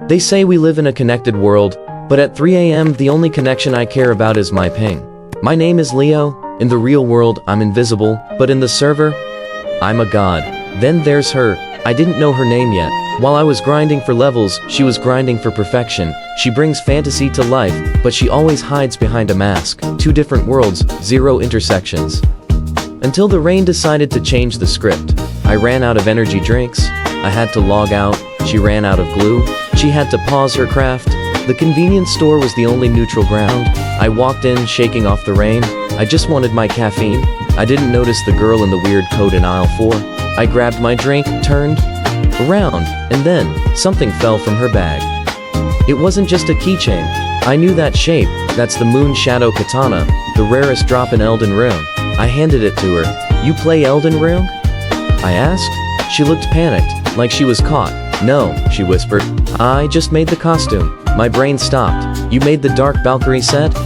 They say we live in a connected world, but at 3 a.m. the only connection I care about is my ping. My name is Leo. In the real world, I'm invisible, but in the server, I'm a god. Then there's her. I didn't know her name yet. While I was grinding for levels, she was grinding for perfection. She brings fantasy to life, but she always hides behind a mask. 2 different worlds, 0 intersections. Until the rain decided to change the script. I ran out of energy drinks. I had to log out. She ran out of glue. She had to pause her craft. The convenience store was the only neutral ground. I walked in, shaking off the rain. I just wanted my caffeine. I didn't notice the girl in the weird coat in aisle 4. I grabbed my drink, turned around, and then something fell from her bag. It wasn't just a keychain. I knew that shape. That's the Moon Shadow Katana, the rarest drop in Elden Ring. I handed it to her. "You play Elden Ring?" I asked. She looked panicked, like she was caught. "No," she whispered. "I just made the costume." My brain stopped. "You made the Dark Valkyrie set?"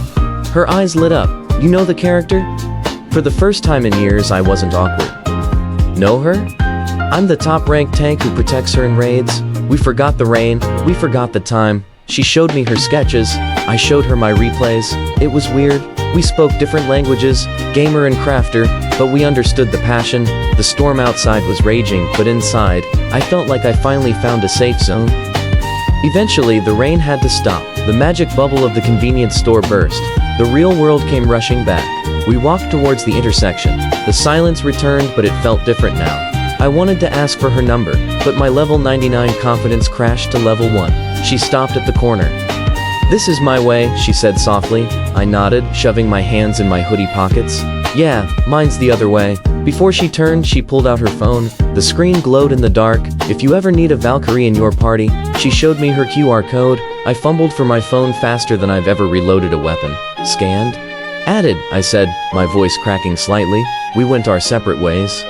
Her eyes lit up. "You know the character?" For the first time in years, I wasn't awkward. "Know her? I'm the top-ranked tank who protects her in raids. We forgot the rain. We forgot the time." She showed me her sketches. I showed her my replays. It was weird. We spoke different languages, gamer and crafter, but we understood the passion. The storm outside was raging, but inside, I felt like I finally found a safe zone. Eventually, the rain had to stop. The magic bubble of the convenience store burst. The real world came rushing back. We walked towards the intersection. The silence returned, but it felt different now. I wanted to ask for her number, but my level 99 confidence crashed to level 1. She stopped at the corner. "This is my way," she said softly. I nodded, shoving my hands in my hoodie pockets. "Yeah, mine's the other way." Before she turned, she pulled out her phone. The screen glowed in the dark. "If you ever need a Valkyrie in your party." She showed me her QR code. I fumbled for my phone faster than I've ever reloaded a weapon. "Scanned?" "Added," I said, my voice cracking slightly. We went our separate ways.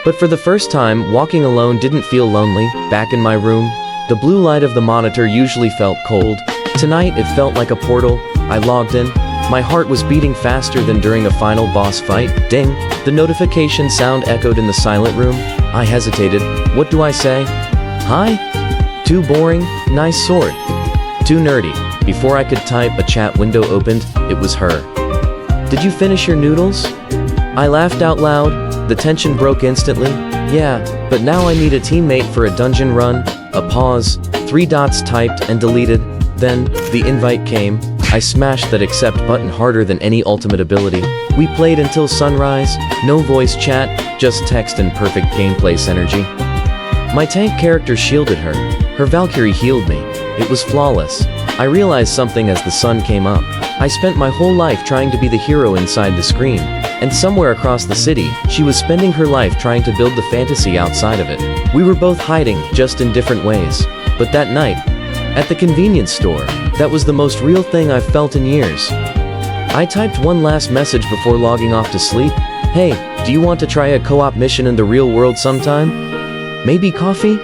But for the first time, walking alone didn't feel lonely. Back in my room, the blue light of the monitor usually felt cold. Tonight, it felt like a portal. I logged in. My heart was beating faster than during a final boss fight. Ding! The notification sound echoed in the silent room. I hesitated. What do I say? "Hi?" Too boring? Nice sword. Too nerdy. Before I could type, a chat window opened. It was her. "Did you finish your noodles?" I laughed out loud. The tension broke instantly. "Yeah, but now I need a teammate for a dungeon run." A pause. 3 dots typed and deleted. Then, the invite came. I smashed that accept button harder than any ultimate ability. We played until sunrise. No voice chat, just text and perfect gameplay synergy. My tank character shielded her. Her Valkyrie healed me. It was flawless. I realized something as the sun came up. I spent my whole life trying to be the hero inside the screen. And somewhere across the city, she was spending her life trying to build the fantasy outside of it. We were both hiding, just in different ways. But that night, at the convenience store, that was the most real thing I've felt in years. I typed one last message before logging off to sleep. "Hey, do you want to try a co-op mission in the real world sometime? Maybe coffee?"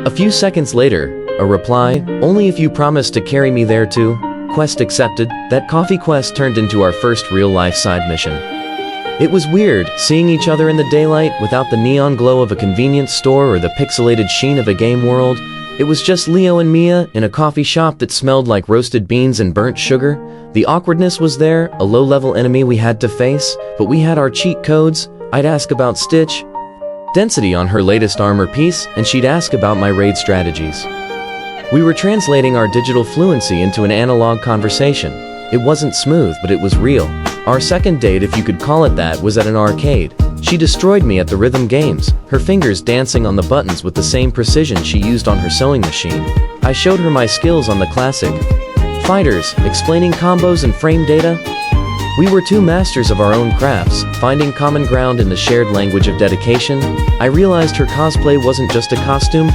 A few seconds later, a reply, "Only if you promise to carry me there too." Quest accepted. That coffee quest turned into our first real-life side mission. It was weird, seeing each other in the daylight without the neon glow of a convenience store or the pixelated sheen of a game world. It was just Leo and Mia in a coffee shop that smelled like roasted beans and burnt sugar. The awkwardness was there, a low-level enemy we had to face, but we had our cheat codes. I'd ask about Stitch density on her latest armor piece, and she'd ask about my raid strategies. We were translating our digital fluency into an analog conversation. It wasn't smooth, but it was real. Our second date, if you could call it that, was at an arcade. She destroyed me at the rhythm games, her fingers dancing on the buttons with the same precision she used on her sewing machine. I showed her my skills on the classic fighters, explaining combos and frame data. We were 2 masters of our own crafts, finding common ground in the shared language of dedication. I realized her cosplay wasn't just a costume,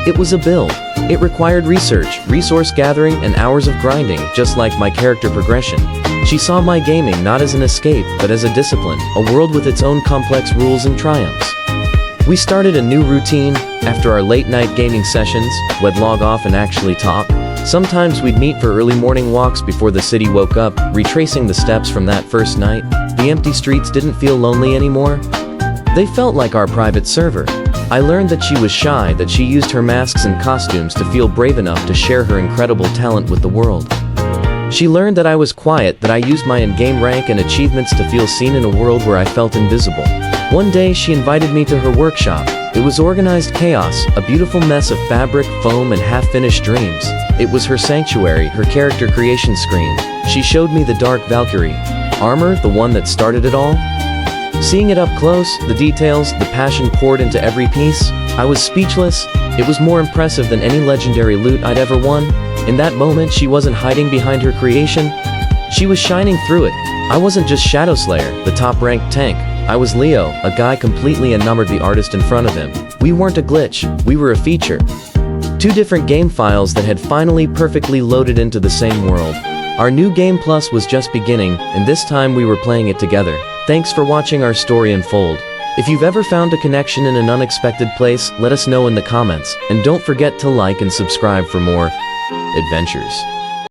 it was a build. It required research, resource gathering, and hours of grinding, just like my character progression. She saw my gaming not as an escape, but as a discipline, a world with its own complex rules and triumphs. We started a new routine. After our late-night gaming sessions, we'd log off and actually talk. Sometimes we'd meet for early morning walks before the city woke up, retracing the steps from that first night. The empty streets didn't feel lonely anymore. They felt like our private server. I learned that she was shy, that she used her masks and costumes to feel brave enough to share her incredible talent with the world. She learned that I was quiet, that I used my in-game rank and achievements to feel seen in a world where I felt invisible. One day, she invited me to her workshop. It was organized chaos, a beautiful mess of fabric, foam, and half-finished dreams. It was her sanctuary, her character creation screen. She showed me the Dark Valkyrie armor, the one that started it all. Seeing it up close, the details, the passion poured into every piece, I was speechless. It was more impressive than any legendary loot I'd ever won. In that moment, she wasn't hiding behind her creation. She was shining through it. I wasn't just Shadow Slayer, the top-ranked tank. I was Leo, a guy completely enamored the artist in front of him. We weren't a glitch, we were a feature. Two different game files that had finally perfectly loaded into the same world. Our new game plus was just beginning, and this time we were playing it together. Thanks for watching our story unfold. If you've ever found a connection in an unexpected place, let us know in the comments, and don't forget to like and subscribe for more adventures.